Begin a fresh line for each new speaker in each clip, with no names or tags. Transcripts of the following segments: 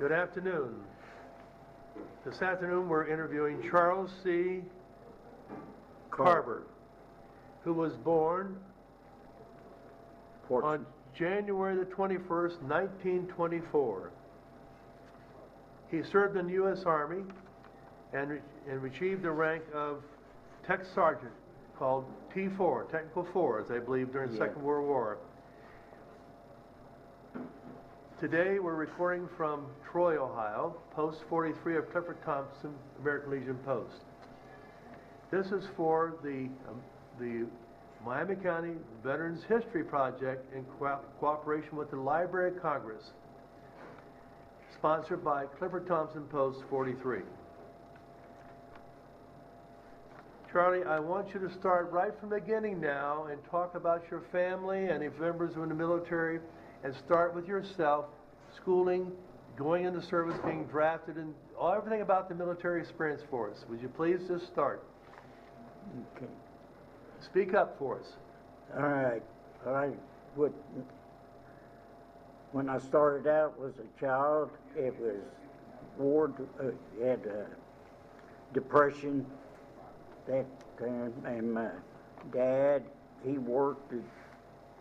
Good afternoon. This afternoon we're interviewing Charles C. Carver, who was born on January the 21st, 1924. He served in the U.S. Army and achieved the rank of Tech Sergeant, called T4, Technical 4, as I believe, during the Second World War. Today we're recording from Troy, Ohio, Post 43 of Clifford Thompson American Legion Post. This is for the Miami County Veterans History Project in cooperation with the Library of Congress, sponsored by Clifford Thompson Post 43. Charlie, I want you to start right from the beginning now and talk about your family and if members were in the military, and start with yourself, schooling, going into service, being drafted, and everything about the military experience for us. Would you please just start?
Okay.
Speak up for us.
All right. When I started out as a child, it was war, had depression that time, and my dad, he worked a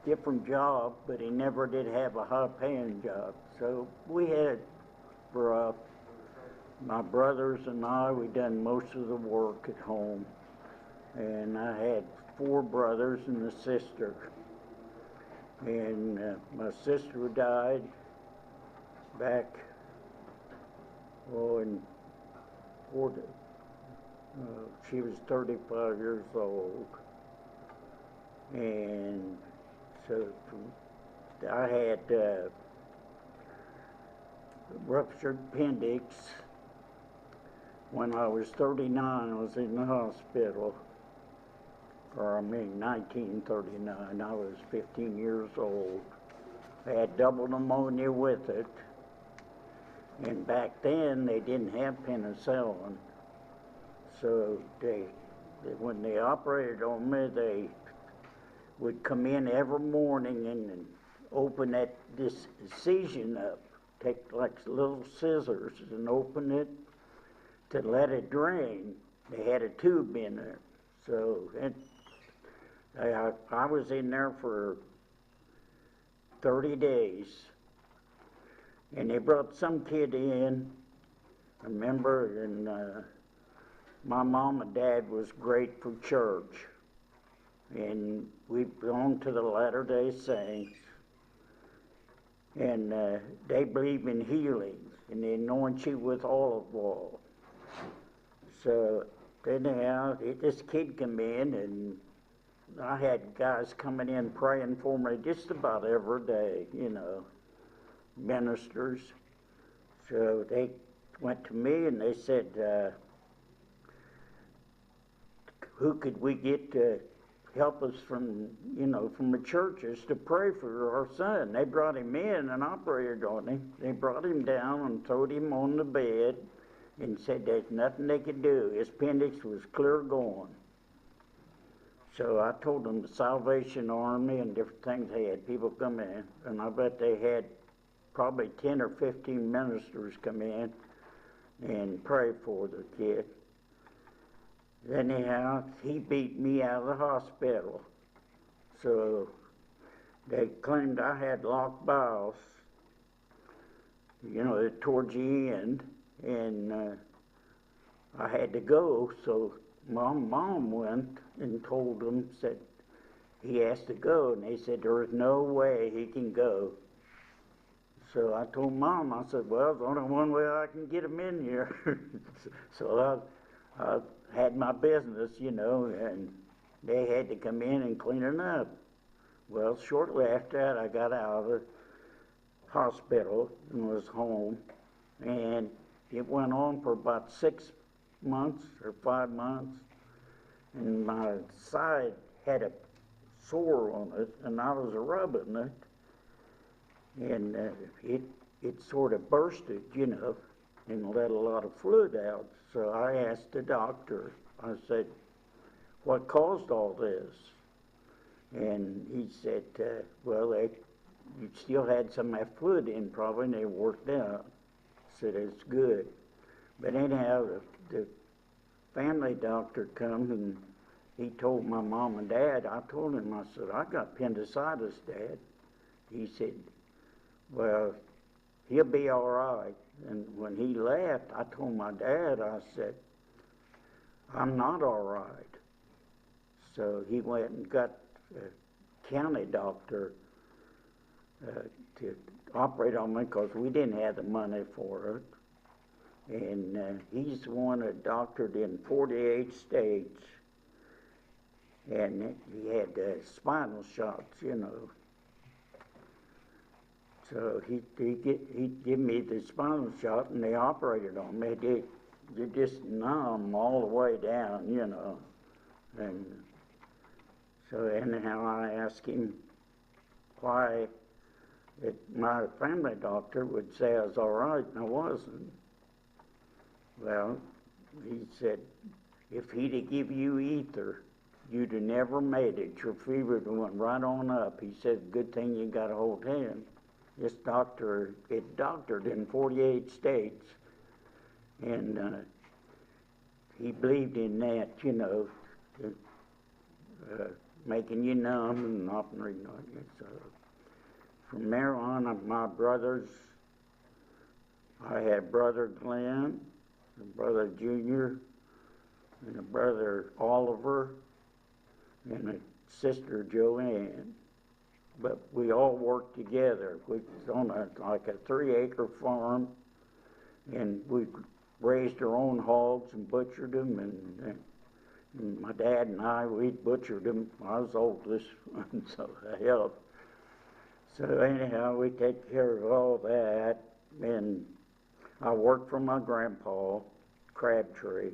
different job, but he never did have a high-paying job. So we had, for my brothers and I, we done most of the work at home. And I had 4 brothers and a sister. And my sister died back, she was 35 years old. And so I had ruptured appendix. When I was 39, I was in the hospital. 1939, I was 15 years old. I had double pneumonia with it. And back then, they didn't have penicillin. So when they operated on me, they would come in every morning and open this incision up, take like little scissors and open it to let it drain. They had a tube in there. So I was in there for 30 days, and they brought some kid in, I remember, and my mom and dad was great for church, and we belonged to the Latter-day Saints, and they believe in healing, and they anoint you with olive oil. So anyhow, this kid came in, and I had guys coming in praying for me just about every day, ministers. So they went to me and they said, who could we get to help us from the churches to pray for our son? They brought him in and operated on him. They brought him down and throwed him on the bed and said there's nothing they could do. His appendix was clear gone. So I told them the Salvation Army and different things, they had people come in, and I bet they had probably 10 or 15 ministers come in and pray for the kid. Anyhow, he beat me out of the hospital. So they claimed I had locked bowels, towards the end, and I had to go, so my mom went and told them, said he has to go, and they said there is no way he can go. So I told Mom, I said, well, there's only one way I can get him in here. So I had my business, and they had to come in and clean it up. Well, shortly after that, I got out of the hospital and was home, and it went on for about 6 months or 5 months, and my side had a sore on it, and I was rubbing it, and it sort of bursted, and let a lot of fluid out. So I asked the doctor, I said, what caused all this? And he said, well, you still had some of that fluid in probably, and they worked out. said, it's good. But anyhow, the family doctor come and he told my mom and dad, I told him, I said, I got appendicitis, Dad. He said, well, he'll be all right. And when he left, I told my dad, I said, I'm not all right. So he went and got a county doctor to operate on me because we didn't have the money for it. And he's the one that doctored in 48 states. And he had spinal shots, you know. So he give me the spinal shot, and they operated on me. They just numb all the way down, you know. And so anyhow, I asked him why my family doctor would say I was all right, and I wasn't. Well, he said, if he'd have give you ether, you'd have never made it. Your fever would have went right on up. He said, good thing you got a hold of him. This doctor, it doctored in 48 states, and he believed in that, you know, making you numb and operating on you. So from there on, my brothers, I had brother Glenn, a brother Junior, and a brother Oliver, and a sister Joanne. But we all worked together. We was on like a 3-acre farm, and we raised our own hogs and butchered them, and my dad and I, we butchered them. I was oldest, so I helped. So anyhow, we take care of all that, and I worked for my grandpa, Crabtree,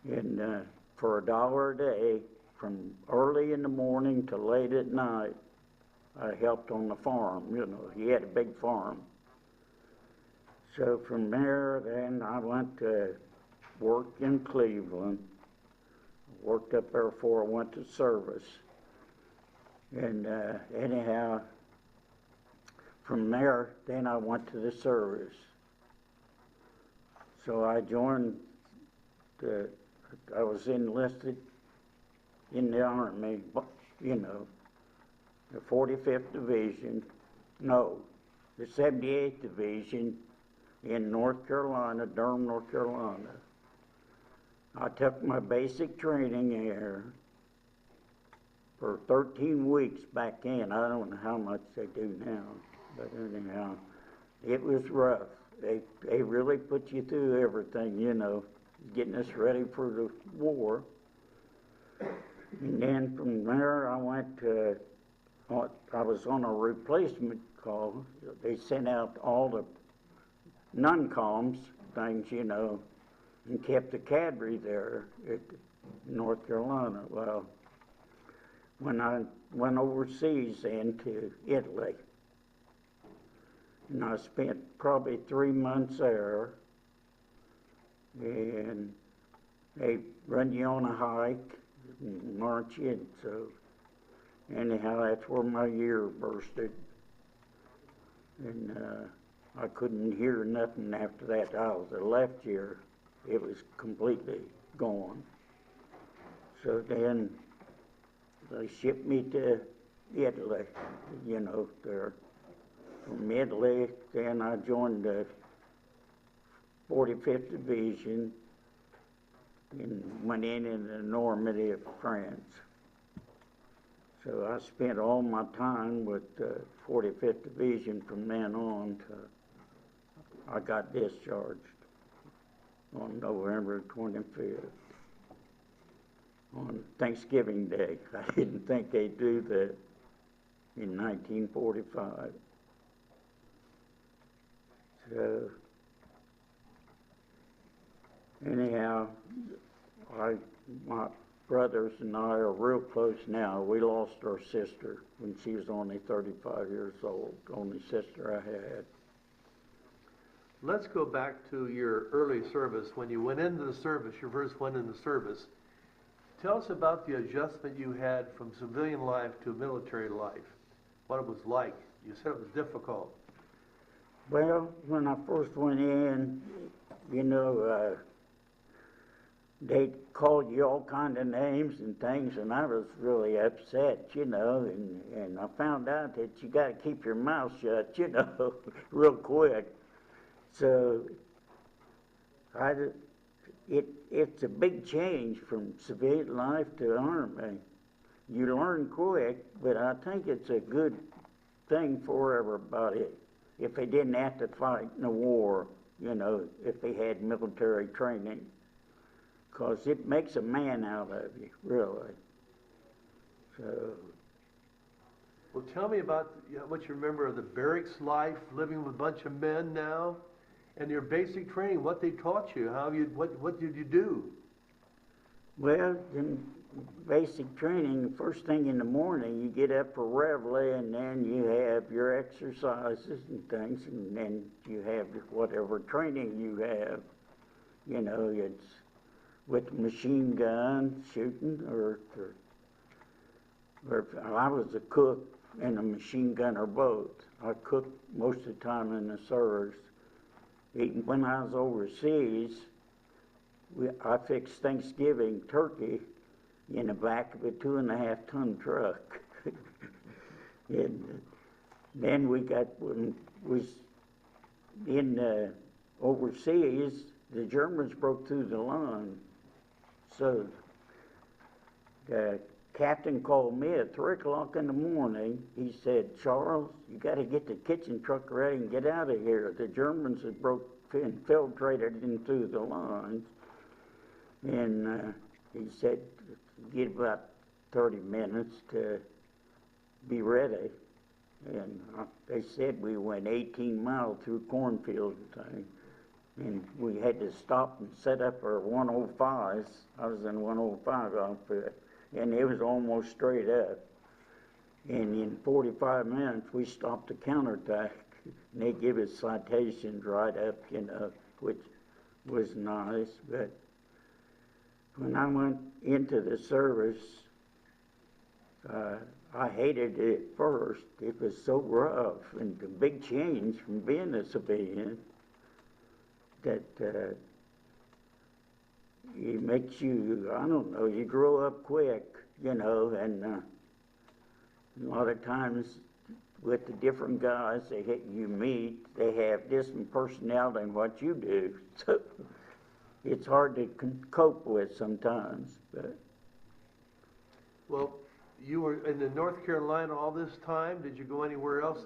and for $1 a day, from early in the morning to late at night, I helped on the farm, you know. He had a big farm. So from there, then I went to work in Cleveland. Worked up there before I went to service. And anyhow, from there, then I went to the service. So I joined I was enlisted in the Army, you know, the 45th Division, no, the 78th Division in North Carolina, Durham, North Carolina. I took my basic training there for 13 weeks back then. I don't know how much they do now, but anyhow, it was rough. They really put you through everything, you know, getting us ready for the war. And then from there, I went to, I was on a replacement call. They sent out all the non-coms things, you know, and kept the cadre there at North Carolina. Well, when I went overseas into Italy, and I spent probably 3 months there, and they run you on a hike and march you, and so anyhow, that's where my ear bursted, and I couldn't hear nothing after that. I was the left ear, it was completely gone. So then they shipped me to Italy, you know, there. From Italy, then I joined the 45th Division and went into Normandy of France. So I spent all my time with the 45th Division from then on to I got discharged on November 25th, on Thanksgiving Day. I didn't think they'd do that in 1945. So anyhow, my brothers and I are real close now. We lost our sister when she was only 35 years old, only sister I had.
Let's go back to your early service. When you went into the service, your first went into service, tell us about the adjustment you had from civilian life to military life, what it was like. You said it was difficult.
Well, when I first went in, you know, they called you all kind of names and things, and I was really upset, you know, and I found out that you got to keep your mouth shut, you know, real quick. So it's a big change from civilian life to Army. You learn quick, but I think it's a good thing for everybody if they didn't have to fight in a war, you know, if they had military training. Because it makes a man out of you, really. So.
Well, tell me about what you remember of the barracks life, living with a bunch of men now, and your basic training, what they taught you, what did you do?
Well, in basic training, first thing in the morning, you get up for reveille, and then you have your exercises and things, and then you have whatever training you have. You know, it's with machine gun shooting, or I was a cook and a machine gunner both. I cooked most of the time in the service. Even when I was overseas, I fixed Thanksgiving turkey in the back of a 2.5-ton truck. And then when we was in overseas, the Germans broke through the line. So the captain called me at 3 o'clock in the morning. He said, "Charles, you got to get the kitchen truck ready and get out of here. The Germans had infiltrated in through the lines." And he said, "Get about 30 minutes to be ready." And they said we went 18 miles through cornfields and things. And we had to stop and set up our 105s. I was in 105 outfit, and it was almost straight up. And in 45 minutes, we stopped the counterattack, and they give us citations right up, you know, which was nice. But when I went into the service, I hated it at first. It was so rough, and the big change from being a civilian that it makes you, I don't know, you grow up quick, you know, and a lot of times with the different guys you meet, they have different personality than what you do. So it's hard to cope with sometimes. But.
Well, you were in North Carolina all this time. Did you go anywhere else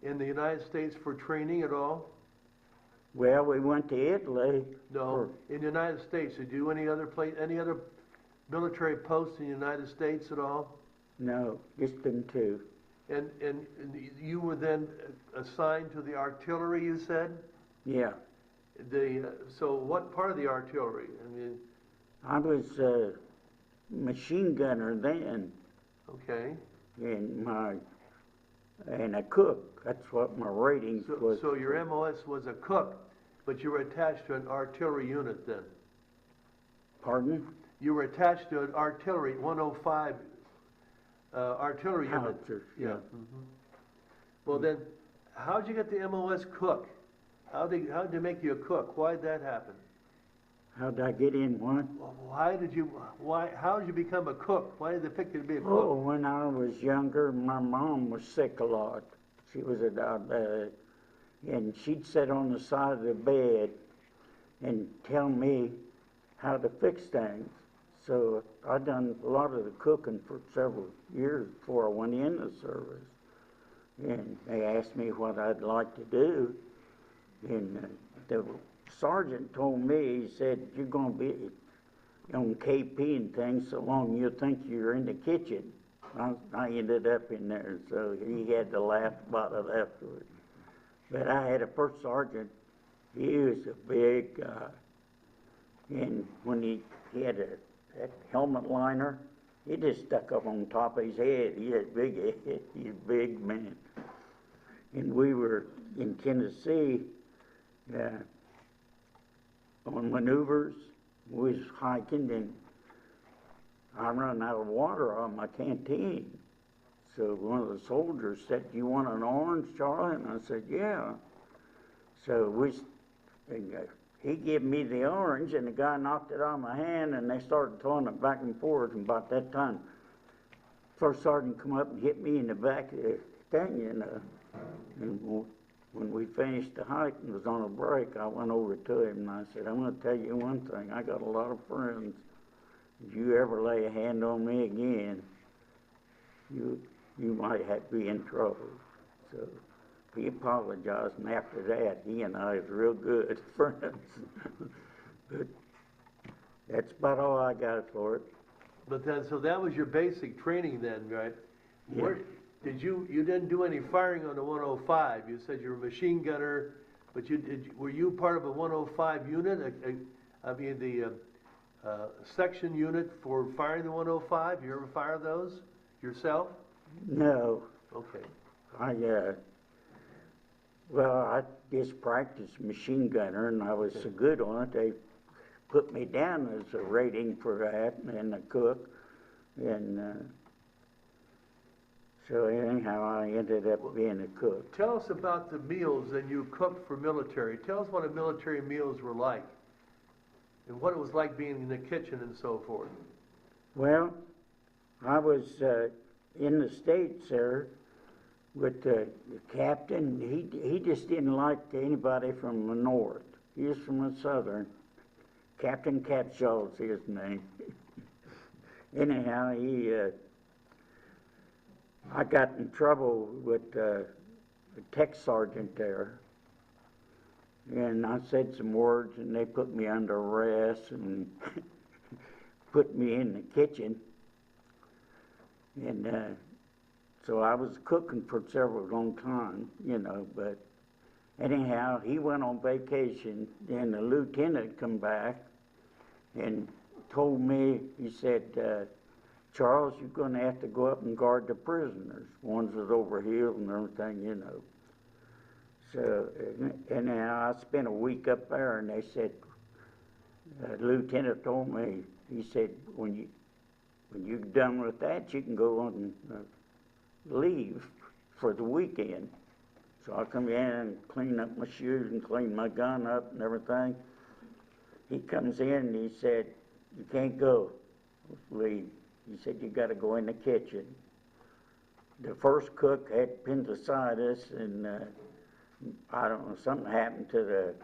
in the United States for training at all?
Well, we went to Italy.
No, in the United States. Did you do any other military posts in the United States at all?
No, just them two.
And you were then assigned to the artillery, you said?
Yeah.
So what part of the artillery? I mean,
I was a machine gunner then.
Okay.
And a cook. That's what my ratings was.
So your MOS was a cook, but you were attached to an artillery unit then?
Pardon?
You were attached to an artillery, 105 artillery unit.
Howitzers, yeah.
Mm-hmm. Well then, how'd you get the MOS cook? How'd they make you a cook? Why'd that happen?
How'd I get in one?
How did you become a cook? Why did they pick you to be a cook?
Oh, when I was younger, my mom was sick a lot. She was and she'd sit on the side of the bed and tell me how to fix things. So I done a lot of the cooking for several years before I went in the service. And they asked me what I'd like to do. And the sergeant told me, he said, "You're going to be on KP and things so long you'll think you're in the kitchen." I ended up in there, so he had to laugh about it afterwards. But I had a first sergeant, he was a big guy. And when he had that helmet liner, it just stuck up on top of his head. He had a big head, he's a big man. And we were in Tennessee on maneuvers. We was hiking, and I run out of water on my canteen. So one of the soldiers said, "You want an orange, Charlie?" And I said, "Yeah." So he gave me the orange, and the guy knocked it out of my hand, and they started throwing it back and forth. And about that time, first sergeant come up and hit me in the back of the thing, you know. And when we finished the hike and was on a break, I went over to him and I said, "I'm going to tell you one thing. I got a lot of friends. If you ever lay a hand on me again, you might be in trouble." So he apologized, and after that, he and I was real good friends. But that's about all I got for it.
But then, so that was your basic training then, right?
Yeah.
Where, you didn't do any firing on the 105. You said you were a machine gunner, but were you part of a 105 unit? The section unit for firing the 105? You ever fire those yourself?
No.
Okay.
I just practiced machine gunner, and I was so good on it, they put me down as a rating for that, and a cook, and so anyhow, I ended up being a cook.
Tell us about the meals that you cooked for military. Tell us what the military meals were like, and what it was like being in the kitchen and so forth.
Well, I was in the States there with the captain. He just didn't like anybody from the north. He was from the southern. Captain Capshaw's his name. Anyhow, I got in trouble with the tech sergeant there, and I said some words, and they put me under arrest and put me in the kitchen. And so I was cooking for several long time, you know, but anyhow, he went on vacation, and the lieutenant come back and told me, he said, "Charles, you're going to have to go up and guard the prisoners, ones that's overhealed and everything, you know." So anyhow, I spent a week up there, and they said, the lieutenant told me, he said, when you're done with that, you can go on leave for the weekend. So I come in and clean up my shoes and clean my gun up and everything. He comes in and he said, "You can't go, leave." He said, "You got to go in the kitchen." The first cook had appendicitis, and I don't know, something happened to the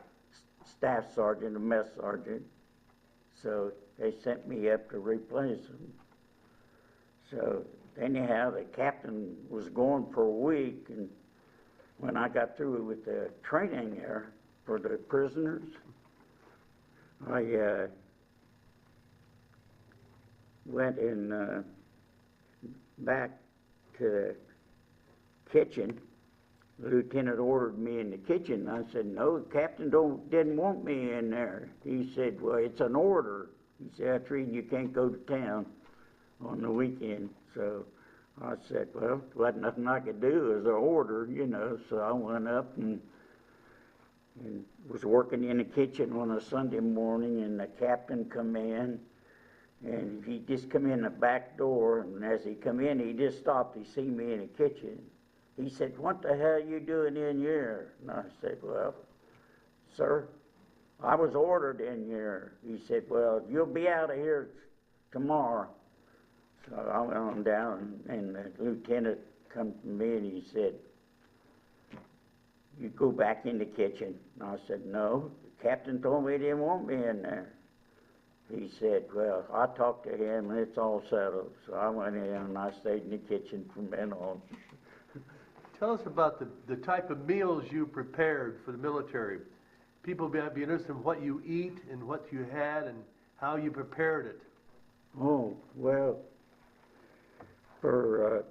staff sergeant, the mess sergeant. So they sent me up to replace him. So anyhow, the captain was gone for a week, and when I got through with the training there for the prisoners, I went in back to the kitchen. The lieutenant ordered me in the kitchen. I said, "No, the captain didn't want me in there." He said, "Well, it's an order." He said, "That's reading you can't go to town on the weekend." So I said, "Well, there wasn't nothing I could do. It was an order, you know." So I went up and was working in the kitchen on a Sunday morning, and the captain come in, and he just come in the back door, and as he come in, he just stopped. He see me in the kitchen. He said, "What the hell you doing in here?" And I said, "Well, sir, I was ordered in here." He said, "Well, you'll be out of here tomorrow." So I went on down, and the lieutenant come to me and he said, "You go back in the kitchen." And I said, "No, the captain told me he didn't want me in there." He said, "Well, I talked to him and it's all settled." So I went in and I stayed in the kitchen from then on.
Tell us about the type of meals you prepared for the military. People might be interested in what you eat and what you had and how you prepared it.
Oh, well, for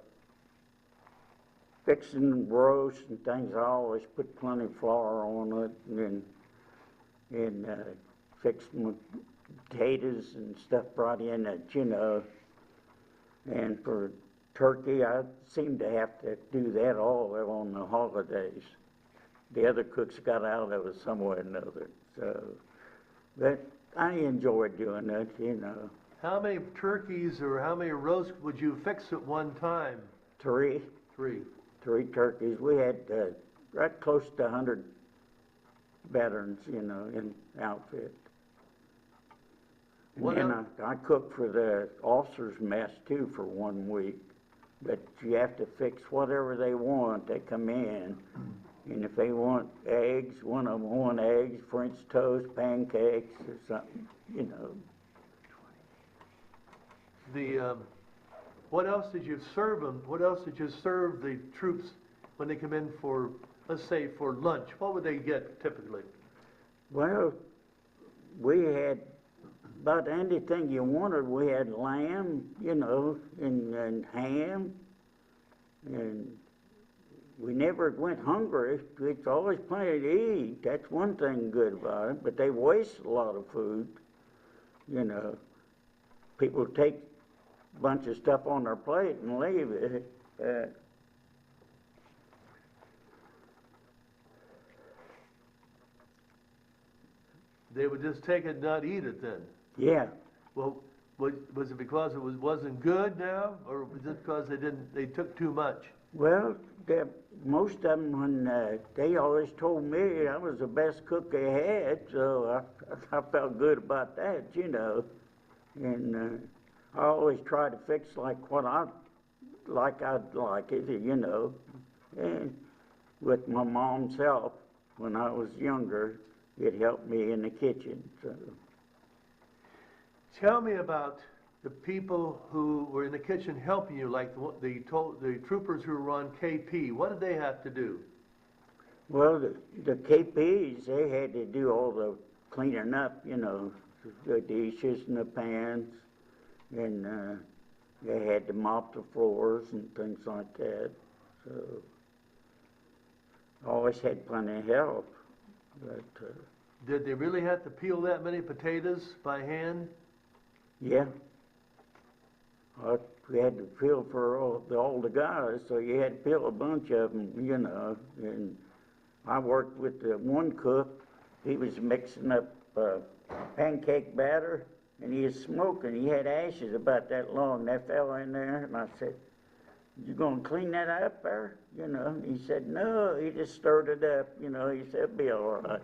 fixing roast and things, I always put plenty of flour on it, and fixing potatoes and stuff brought in it, you know. And for turkey, I seem to have to do that all on the holidays. The other cooks got out of it some way or another. So, but I enjoyed doing it, you know.
How many turkeys or how many roasts would you fix at one time?
Three.
Three.
3 turkeys. We had right close to 100 veterans, you know, in outfit. And
What
then
el-
I cooked for the officers' mess too for 1 week. But you have to fix whatever they want. They come in, and if they want eggs, one of them want eggs, French toast, pancakes, or something, you know.
The what else did you serve them? What else did you serve the troops when they come in for, let's say, for lunch? What would they get typically?
Well, we had about anything you wanted. We had lamb, you know, and ham, and we never went hungry. It's always plenty to eat. That's one thing good about it. But they waste a lot of food, you know. People take a bunch of stuff on their plate and leave it.
They would just take it and not eat it then.
Yeah.
Well, was it because it wasn't good now, or was it because they took too much?
Well, most of them, when they always told me I was the best cook they had, so I felt good about that, you know. And I always try to fix like what I'd like it, you know. And with my mom's help, when I was younger, it helped me in the kitchen. So.
Tell me about the people who were in the kitchen helping you, like the troopers who were on KP. What did they have to do?
Well, the KPs, they had to do all the cleaning up, you know, the dishes and the pans, and they had to mop the floors and things like that. So I always had plenty of help. But
Did they really have to peel that many potatoes by hand?
yeah, we had to peel for all the guys, so you had to peel a bunch of them, you know. And I worked with the one cook. He was mixing up pancake batter, and he was smoking. He had ashes about that long. That fell in there, and I said, "You gonna clean that up there?" You know. And he said, "No." He just stirred it up. You know. He said, "It'll be all right."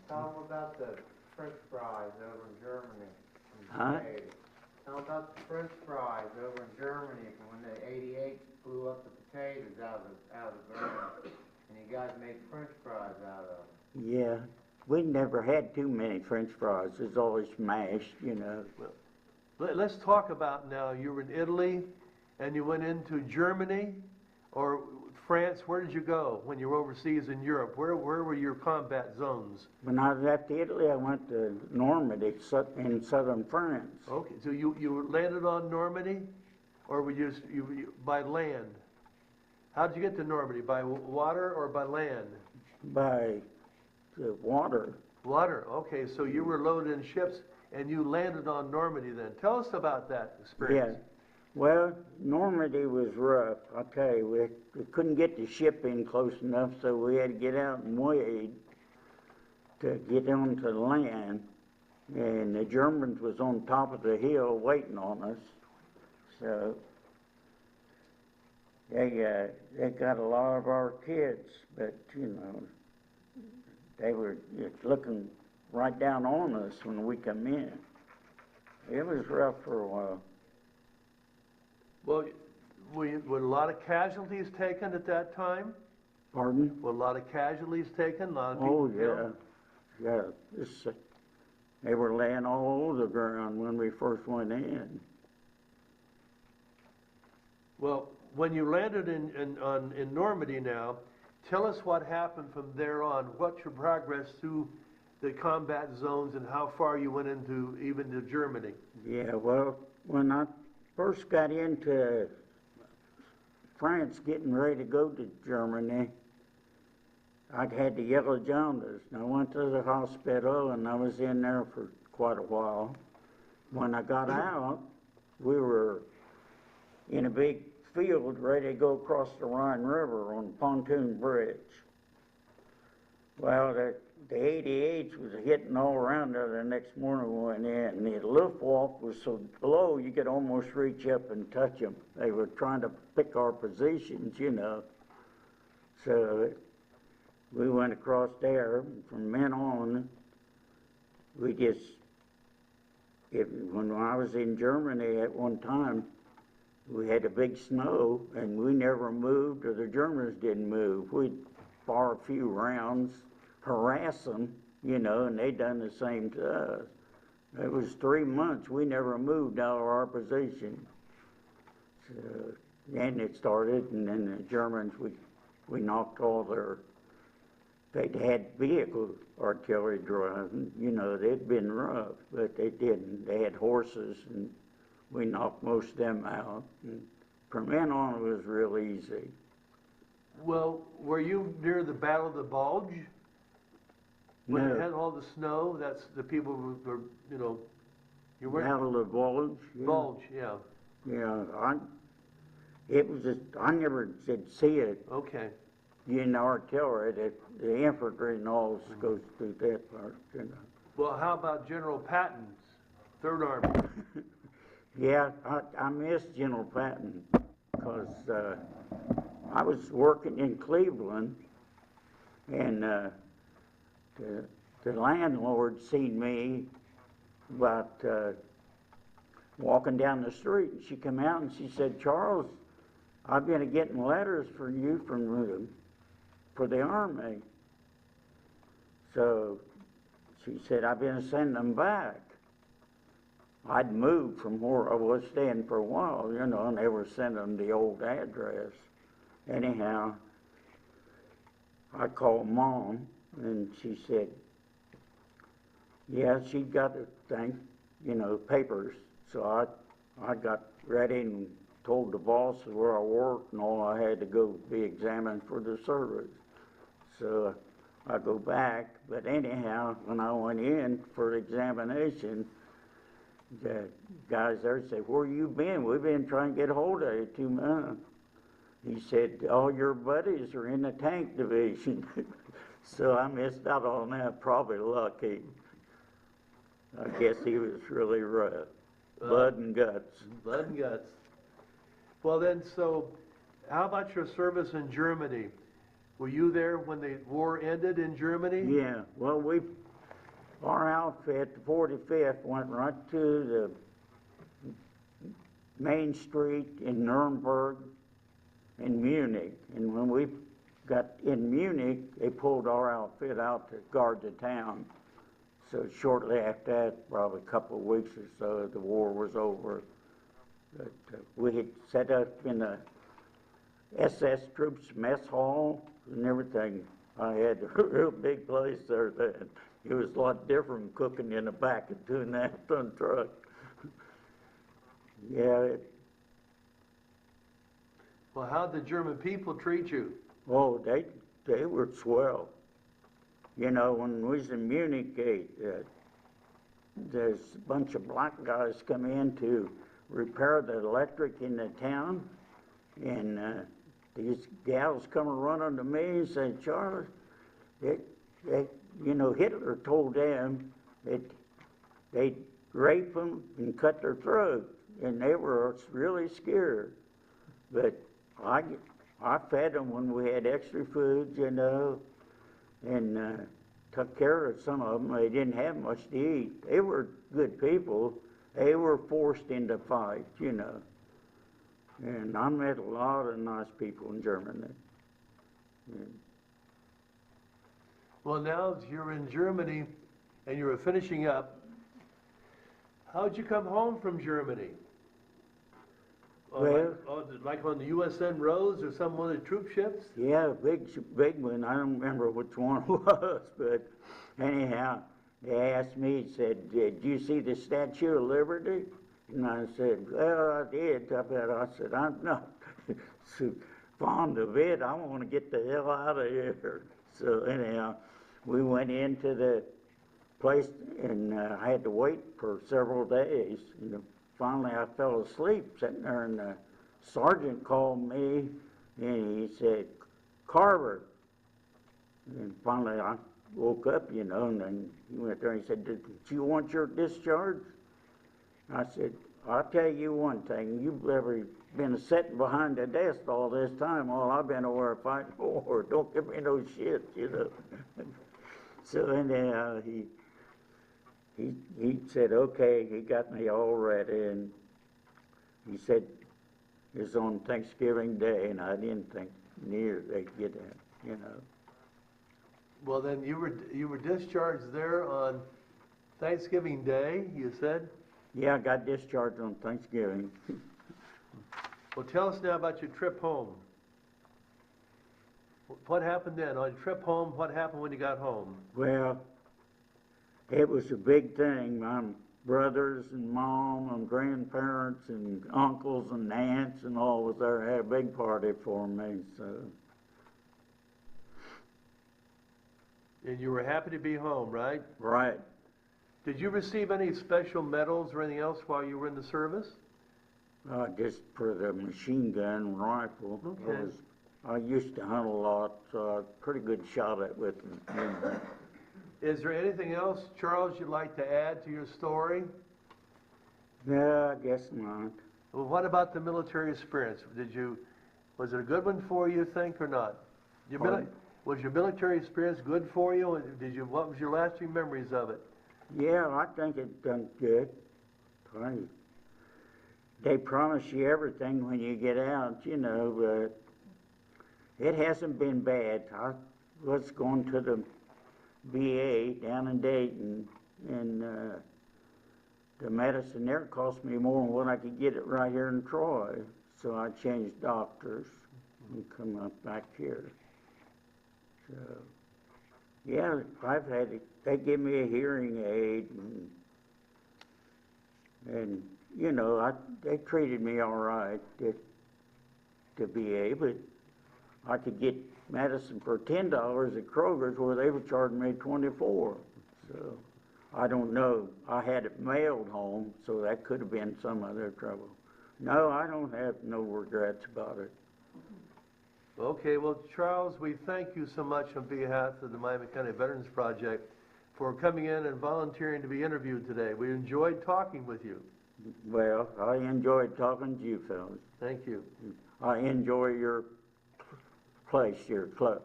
Tell them about the French fries over in Germany.
Huh?
Tell them about the French fries over in Germany when the 88 blew up the potatoes out of the ground, and you guys made French fries out of them.
Yeah. We never had too many French fries. It was always mashed, you know.
Let's talk about now. You were in Italy, and you went into Germany, or France. Where did you go when you were overseas in Europe? Where were your combat zones?
When I left Italy, I went to Normandy in southern France.
Okay, so you landed on Normandy, or were you by land? How did you get to Normandy? By water or by land?
By the water.
Water. Okay, so you were loaded in ships, and you landed on Normandy then. Tell us about that experience.
Yeah. Well, Normandy was rough, I'll tell you. We couldn't get the ship in close enough, so we had to get out and wade to get onto the land. And the Germans was on top of the hill waiting on us. So they got a lot of our kids, but, you know, they were looking right down on us when we come in. It was rough for a while.
Well, were a lot of casualties taken at that time?
Pardon?
Were a lot of casualties taken? A lot of
Oh,
people
yeah.
killed?
Yeah. They were laying all over the ground when we first went in.
Well, when you landed in Normandy now, tell us what happened from there on. What's your progress through the combat zones and how far you went into even to Germany?
Yeah, well, when I first got into France, getting ready to go to Germany, I had the yellow jaundice. And I went to the hospital, and I was in there for quite a while. When I got out, we were in a big field ready to go across the Rhine River on a pontoon bridge. Well, the 88s was hitting all around there the next morning we went in, and the Luftwaffe was so low you could almost reach up and touch them. They were trying to pick our positions, you know. So we went across there, and from then on, we just, when I was in Germany at one time, we had a big snow, and we never moved, or the Germans didn't move. We'd fire a few rounds, harass them, you know, and they done the same to us. It was 3 months, we never moved out of our position. So, then it started, and then the Germans, we knocked all their, they'd had vehicle artillery driving, you know, they'd been rough, but they didn't. They had horses, and we knocked most of them out. And from then on, it was real easy.
Well, were you near the Battle of the Bulge? When
No.
it had all the snow, that's the people who were, you know, you weren't.
Battle of the Bulge? Yeah.
Bulge, yeah.
Yeah, it was just, I never did see it
Okay.
in artillery, the infantry and all goes through that part, you know.
Well, how about General Patton's Third Army?
Yeah, I missed General Patton, because I was working in Cleveland, and the landlord seen me about walking down the street, and she come out and she said, "Charles, I've been getting letters for you for the Army." So she said, "I've been sending them back." I'd moved from where I was staying for a while, you know, and they were sending them the old address. Anyhow, I called Mom, and she said, yeah, she'd got the thing, you know, papers. So I got ready and told the boss where I worked and all. I had to go be examined for the service. So I go back, but anyhow, when I went in for examination, the guys there said, "Where you been? We've been trying to get hold of you 2 months." He said, "All your buddies are in the tank division." So I missed out on that, probably lucky. I guess he was really rough. Blood and guts.
Blood and guts. Well then, so how about your service in Germany? Were you there when the war ended in Germany?
Yeah, well, our outfit, the 45th, went right to the main street in Nuremberg and Munich. And when we got in Munich, they pulled our outfit out to guard the town. So shortly after that, probably a couple of weeks or so, the war was over. But we had set up in the SS troops mess hall and everything. I had a real big place there then. It was a lot different cooking in the back of 2.5-ton truck. Yeah.
Well, how'd the German people treat you?
Oh, they were swell. You know, when we was in Munich, there's a bunch of black guys come in to repair the electric in the town, and these gals come running to me and say, "Charles, you know, Hitler told them that they'd rape them and cut their throat," and they were really scared. But I fed them when we had extra food, you know, and took care of some of them. They didn't have much to eat. They were good people. They were forced into fights, you know. And I met a lot of nice people in Germany. And
Well, now you're in Germany and you were finishing up. How'd you come home from Germany?
Well,
like on the USN Rose or some one of the troop ships?
yeah, big one. I don't remember which one it was, but anyhow, they asked me, said, "Did you see the Statue of Liberty?" And I said, "Well, I did." I said, "I'm not so fond of it. I want to get the hell out of here." So anyhow, we went into the place, and I had to wait for several days. You know, finally, I fell asleep sitting there, and the sergeant called me, and he said, "Carver." And finally, woke up, you know, and then he went there and he said, "Did you want your discharge?" I said, "I'll tell you one thing, you've ever been sitting behind the desk all this time while I've been over there fighting war. Don't give me no shit," you know. So anyhow, he said, okay, he got me all ready, and he said it was on Thanksgiving Day, and I didn't think near they'd get that, you know.
Well, then you were discharged there on Thanksgiving Day, you said?
Yeah, I got discharged on Thanksgiving.
Well, tell us now about your trip home. What happened then? On your trip home, what happened when you got home?
Well, it was a big thing. My brothers and mom and grandparents and uncles and aunts and all was there. Had a big party for me, so.
And you were happy to be home, right?
Right.
Did you receive any special medals or anything else while you were in the service?
Just for the machine gun rifle.
Okay.
I used to hunt a lot, so I pretty good shot at with them.
Is there anything else, Charles, you'd like to add to your story?
No, I guess not.
Well, what about the military experience? Was it a good one for you, think, or not?
Pardon?
Was your military experience good for you? What was your lasting memories of it?
Yeah, I think it done good. They promise you everything when you get out, you know, but it hasn't been bad. I was going to the VA down in Dayton, and the medicine there cost me more than what I could get it right here in Troy. So I changed doctors and come up back here. So, yeah, I've had it. They give me a hearing aid, and you know, they treated me all right at the VA, but I could get medicine for $10 at Kroger's where they were charging me $24. So I don't know. I had it mailed home, so that could have been some of their trouble. No, I don't have no regrets about it.
Okay, well, Charles, we thank you so much on behalf of the Miami County Veterans Project for coming in and volunteering to be interviewed today. We enjoyed talking with you.
Well, I enjoyed talking to you fellas.
Thank you.
I enjoy your place, your club.